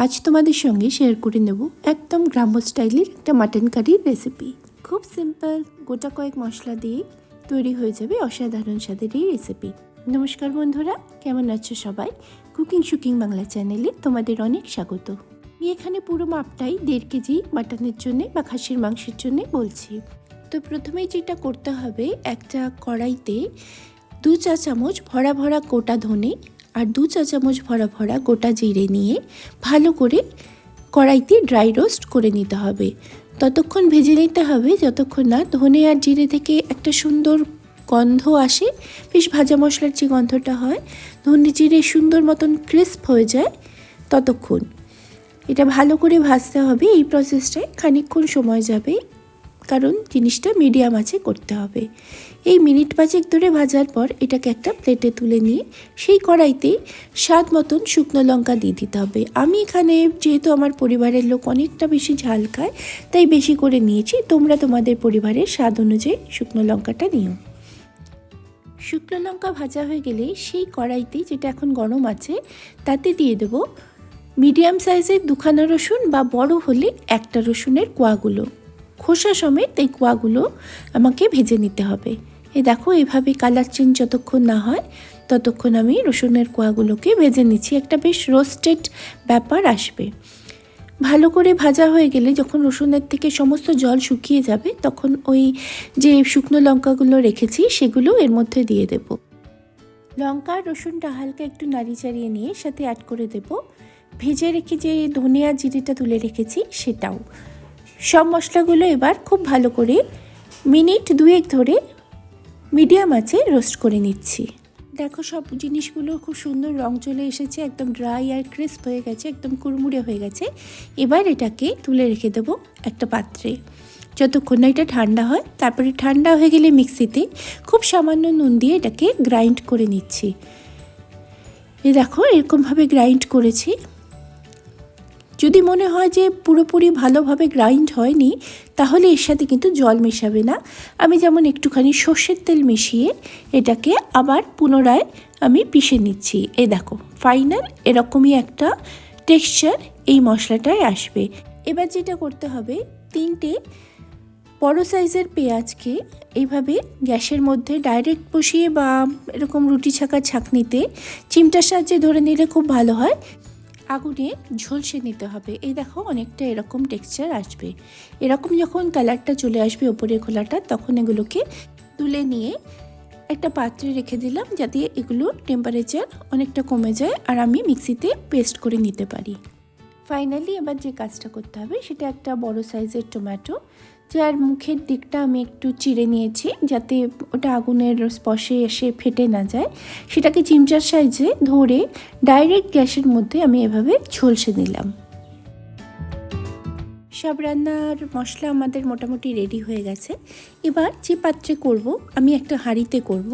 আজ তোমাদের সঙ্গে শেয়ার করে নেব একদম গ্রাম্য স্টাইলের একটা মাটন কারির রেসিপি। খুব সিম্পল, গোটা কয়েক মশলা দিয়ে তৈরি হয়ে যাবে অসাধারণ স্বাদের এই রেসিপি। নমস্কার বন্ধুরা, কেমন আছো সবাই? কুকিং বাংলা চ্যানেলে তোমাদের অনেক স্বাগত। আমি এখানে পুরো মাপটাই 1.5 কেজি মাটনের জন্য বা খাসির মাংসের জন্য বলছি। তো প্রথমেই যেটা করতে হবে, একটা কড়াইতে 2 চা চামচ ভরা ভরা গোটা ধনে আর 2 চা চামচ ভরা ভরা গোটা জিরে নিয়ে ভালো করে কড়াইতে ড্রাই রোস্ট করে নিতে হবে। ততক্ষণ ভেজে নিতে হবে যতক্ষণ না ধনে আর জিরে থেকে একটা সুন্দর গন্ধ আসে। বেশ ভাজা মশলার যে গন্ধটা হয়, ধনে জিরে সুন্দর মতন ক্রিস্প হয়ে যায়, ততক্ষণ এটা ভালো করে ভাজতে হবে। এই প্রসেসটায় খানিকক্ষণ সময় যাবে, কারণ জিনিসটা মিডিয়াম আঁচে করতে হবে। এই মিনিট 5 ধরে ভাজার পর এটাকে একটা প্লেটে তুলে নিয়ে সেই কড়াইতেই স্বাদ মতন শুকনো লঙ্কা দিয়ে দিতে হবে। আমি এখানে যেহেতু আমার পরিবারের লোক অনেকটা বেশি ঝাল খায়, তাই বেশি করে নিয়েছি। তোমরা তোমাদের পরিবারের স্বাদ অনুযায়ী শুকনো লঙ্কাটা নিও। শুকনো লঙ্কা ভাজা হয়ে গেলে সেই কড়াইতেই, যেটা এখন গরম আছে, তাতে দিয়ে দেবো মিডিয়াম সাইজের 2খানা রসুন বা বড় হলে একটা রসুনের কোয়াগুলো, খোসা সমেত এই কোয়াগুলো আমাকে ভেজে নিতে হবে। এই দেখো, এভাবে কালার চেঞ্জ যতক্ষণ না হয় ততক্ষণ আমি রসুনের কোয়াগুলোকে ভেজে নিচ্ছি। একটা বেশ রোস্টেড ব্যাপার আসবে। ভালো করে ভাজা হয়ে গেলে যখন রসুনের থেকে সমস্ত জল শুকিয়ে যাবে, তখন ওই যে শুকনো লঙ্কাগুলো রেখেছি সেগুলো এর মধ্যে দিয়ে দেব। লঙ্কা আর রসুনটা হালকা একটু নাড়ি চাড়িয়ে নিয়ে সাথে অ্যাড করে দেব ভেজে রেখে যে ধনে আর জিরেটা তুলে রেখেছি সেটাও। সব মশলাগুলো এবার খুব ভালো করে মিনিট 2 ধরে মিডিয়াম আঁচে রোস্ট করে নিচ্ছি। দেখো, সব জিনিসগুলো খুব সুন্দর রং চলে এসেছে, একদম ড্রাই আর ক্রিস্প হয়ে গেছে, একদম কুড়মুড়ে হয়ে গেছে। এবার এটাকে তুলে রেখে দেবো একটা পাত্রে, যতক্ষণ না এটা ঠান্ডা হয়। তারপরে ঠান্ডা হয়ে গেলে মিক্সিতে খুব সামান্য নুন দিয়ে এটাকে গ্রাইন্ড করে নিচ্ছি। এই দেখো, এরকমভাবে গ্রাইন্ড করেছি। যদি মনে হয় যে পুরোপুরি ভালোভাবে গ্রাইন্ড হয়নি, তাহলে এর সাথে কিন্তু জল মেশাবে না। আমি যেমন একটুখানি সর্ষের তেল মিশিয়ে এটাকে আবার পুনরায় আমি পিষে নিচ্ছি। এই দেখো, ফাইনাল এরকমই একটা টেক্সচার এই মশলাটায় আসবে। এবার যেটা করতে হবে, 3টে বড় সাইজের পেঁয়াজকে এইভাবে গ্যাসের মধ্যে ডাইরেক্ট বসিয়ে বা এরকম রুটি ছাকার ছাঁকনিতে চিমটার সাহায্যে ধরে নিলে খুব ভালো হয়, আগুনে ঝলসে নিতে হবে। এই দেখো, অনেকটা এরকম টেক্সচার আসবে। এরকম যখন কালারটা চলে আসবে ওপরের খোলাটা, তখন এগুলোকে তুলে নিয়ে একটা পাত্রে রেখে দিলাম, যাতে এগুলোর টেম্পারেচার অনেকটা কমে যায় আর আমি মিক্সিতে পেস্ট করে নিতে পারি। ফাইনালি এবার যে কাজটা করতে হবে, সেটা একটা বড় সাইজের টমেটো, যার মুখের দিকটা আমি একটু চিড়ে নিয়েছি যাতে ওটা আগুনের স্পর্শে এসে ফেটে না যায়। সেটাকে চিমচার সাহায্যে ধরে ডাইরেক্ট গ্যাসের মধ্যে আমি এভাবে ঝলসে নিলাম। সব রান্নার মশলা আমাদের মোটামুটি রেডি হয়ে গেছে। এবার যে পাত্রে করব, আমি একটা হাঁড়িতে করব,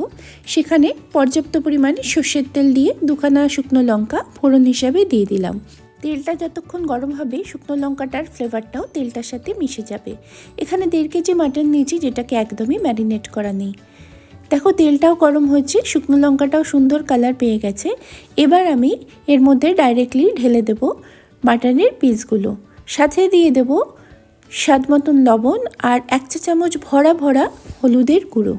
সেখানে পর্যাপ্ত পরিমাণে সর্ষের তেল দিয়ে 2খানা শুকনো লঙ্কা ফোড়ন হিসাবে দিয়ে দিলাম। তেলটা যতক্ষণ গরম হবে, শুকনো লঙ্কাটার ফ্লেভারটাও তেলটার সাথে মিশে যাবে। এখানে 1.5 কেজি মাটন নিয়েছি, যেটাকে একদমই ম্যারিনেট করা নেই। দেখো, তেলটাও গরম হয়েছে, শুকনো লঙ্কাটাও সুন্দর কালার পেয়ে গেছে। এবার আমি এর মধ্যে ডাইরেক্টলি ঢেলে দেব মাটনের পিসগুলো, সাথে দিয়ে দেব স্বাদ মতন লবণ আর 1 চা চামচ ভরা ভরা হলুদের গুঁড়ো।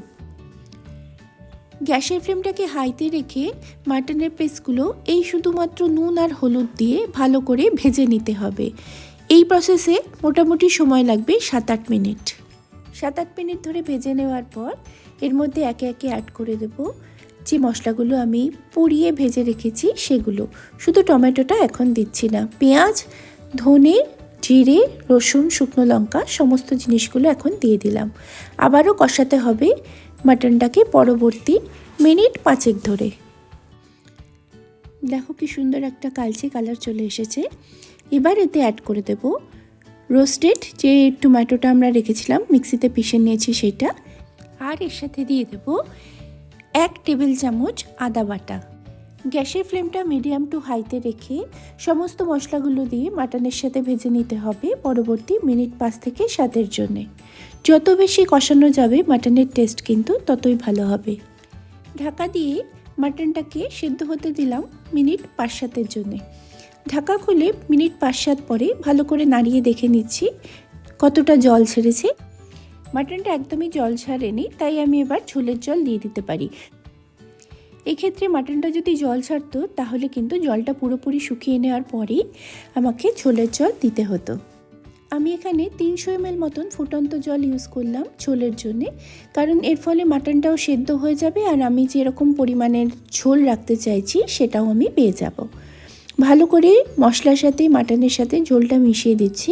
গ্যাসের ফ্লেমটাকে হাইতে রেখে মাটনের পিসগুলো এই শুধুমাত্র নুন আর হলুদ দিয়ে ভালো করে ভেজে নিতে হবে। এই প্রসেসে মোটামুটি সময় লাগবে 7-8 মিনিট। 7-8 মিনিট ধরে ভেজে নেওয়ার পর এর মধ্যে একে একে অ্যাড করে দেব যে মশলাগুলো আমি পুড়িয়ে ভেজে রেখেছি সেগুলো। শুধু টমেটোটা এখন দিচ্ছি না, পেঁয়াজ, ধনে, জিরে, রসুন, শুকনো লঙ্কা সমস্ত জিনিসগুলো এখন দিয়ে দিলাম। আবারও কষাতে হবে মাটনটাকে পরবর্তী মিনিট 5 ধরে। দেখো, কি সুন্দর একটা কালচে কালার চলে এসেছে। এবার এতে অ্যাড করে দেব রোস্টেড যে টমেটোটা আমরা রেখেছিলাম, মিক্সিতে পিষে নিয়েছি সেটা, আর এর সাথে দিয়ে দেব 1 টেবিল চামচ আদা বাটা। গ্যাসের ফ্লেমটা মিডিয়াম টু হাইতে রেখে সমস্ত মশলাগুলো দিয়ে মাটনের সাথে ভেজে নিতে হবে পরবর্তী মিনিট 5 থেকে 7 জন্যে। যত বেশি কষানো যাবে মাটনের টেস্ট কিন্তু ততই ভালো হবে। ঢাকা দিয়ে মাটনটাকে সেদ্ধ হতে দিলাম মিনিট 5-7 জন্যে। ঢাকা খুলে মিনিট 5-7 পরে ভালো করে নাড়িয়ে দেখে নিচ্ছি কতটা জল ছেড়েছে। মাটনটা একদমই জল ছাড়েনি, তাই আমি এবার ঝোলের জল দিয়ে দিতে পারি। এক্ষেত্রে মাটনটা যদি জল ছাড়তো তাহলে কিন্তু জলটা পুরোপুরি শুকিয়ে নেওয়ার পরেই আমাকে ঝোলের জল দিতে হতো। আমি এখানে 300 ml মতন ফুটন্ত জল ইউজ করলাম ঝোলের জন্যে, কারণ এর ফলে মাটনটাও সেদ্ধ হয়ে যাবে আর আমি যেরকম পরিমাণের ঝোল রাখতে চাইছি সেটাও আমি পেয়ে যাব। ভালো করে মশলার সাথে মাটনের সাথে ঝোলটা মিশিয়ে দিচ্ছি,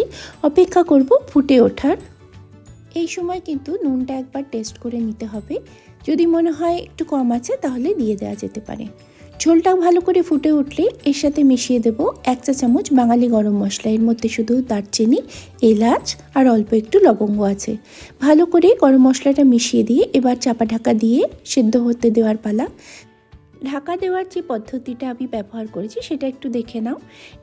অপেক্ষা করব ফুটে ওঠার। এই সময় কিন্তু নুনটা একবার টেস্ট করে নিতে হবে, যদি মনে হয় একটু কম আছে তাহলে দিয়ে দেওয়া যেতে পারে। ঝোলটা ভালো করে ফুটে উঠলে এর সাথে মিশিয়ে দেব 1 চা চামচ বাঙালি গরম মশলা। এর মধ্যে শুধু দারচিনি, এলাচ আর অল্প একটু লবঙ্গ আছে। ভালো করে গরম মশলাটা মিশিয়ে দিয়ে এবার চাপা ঢাকা দিয়ে সেদ্ধ হতে দেওয়ার পালা। ঢাকা দেওয়ার যে পদ্ধতিটা আমি ব্যবহার করেছি সেটা একটু দেখে নাও।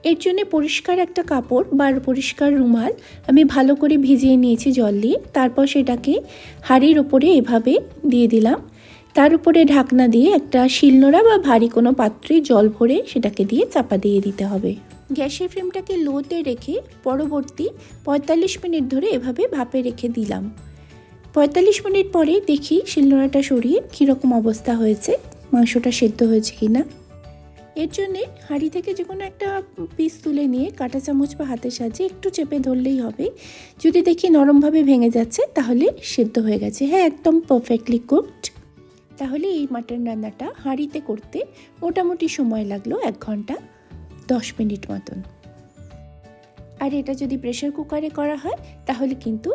এর জন্য পরিষ্কার একটা কাপড় বা পরিষ্কার রুমাল আমি ভালো করে ভিজিয়ে নিয়েছি জল দিয়ে। তারপর সেটাকে হাঁড়ির ওপরে এভাবে দিয়ে দিলাম। তার উপরে ঢাকনা দিয়ে একটা শিলনোড়া বা ভারী কোনো পাত্রে জল ভরে সেটাকে দিয়ে চাপা দিয়ে দিতে হবে। গ্যাসের ফ্লেমটাকে লোতে রেখে পরবর্তী 45 মিনিট ধরে এভাবে ভাপে রেখে দিলাম। 45 মিনিট পরে দেখি শিলনোড়াটা সরিয়ে কীরকম অবস্থা হয়েছে, মাংসটা সেদ্ধ হয়েছে কি না। এর জন্যে হাঁড়ি থেকে যে কোনো একটা পিস তুলে নিয়ে কাঁটা চামচ বা হাতের সাহায্যে একটু চেপে ধরলেই হবে। যদি দেখি নরমভাবে ভেঙে যাচ্ছে তাহলে সেদ্ধ হয়ে গেছে। হ্যাঁ, একদম পারফেক্টলি কুকড। তাহলে এই মাটন রান্নাটা হাঁড়িতে করতে মোটামুটি সময় লাগলো 1 ঘন্টা 10 মিনিট মতন। আর এটা যদি প্রেসার কুকারে করা হয় তাহলে কিন্তু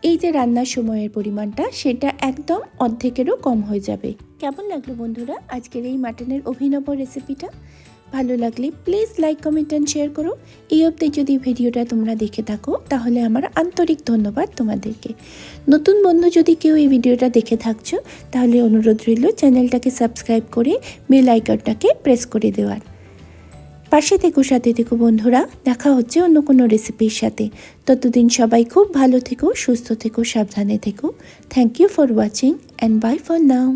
এই যে রান্নার সময়ের পরিমাণটা সেটা একদম অর্ধেকেরও কম হয়ে যাবে। কেমন লাগলো বন্ধুরা আজকের এই মাটনের অভিনব রেসিপিটা? ভালো লাগলে please like, comment and share করো। এই অবধি যদি ভিডিওটা তোমরা দেখে থাকো তাহলে আমার আন্তরিক ধন্যবাদ তোমাদেরকে। নতুন বন্ধু যদি কেউ এই ভিডিওটা দেখে থাকছো তাহলে অনুরোধ রইল চ্যানেলটাকে সাবস্ক্রাইব করে বেল আইকনটাকে প্রেস করে দেওয়ার। পাশে থেকো, সাথে থেকো বন্ধুরা। দেখা হচ্ছে অন্য কোনো রেসিপির সাথে। ততদিন সবাই খুব ভালো থেকো, সুস্থ থেকো, সাবধানে থেকো। Thank you for watching and bye for now.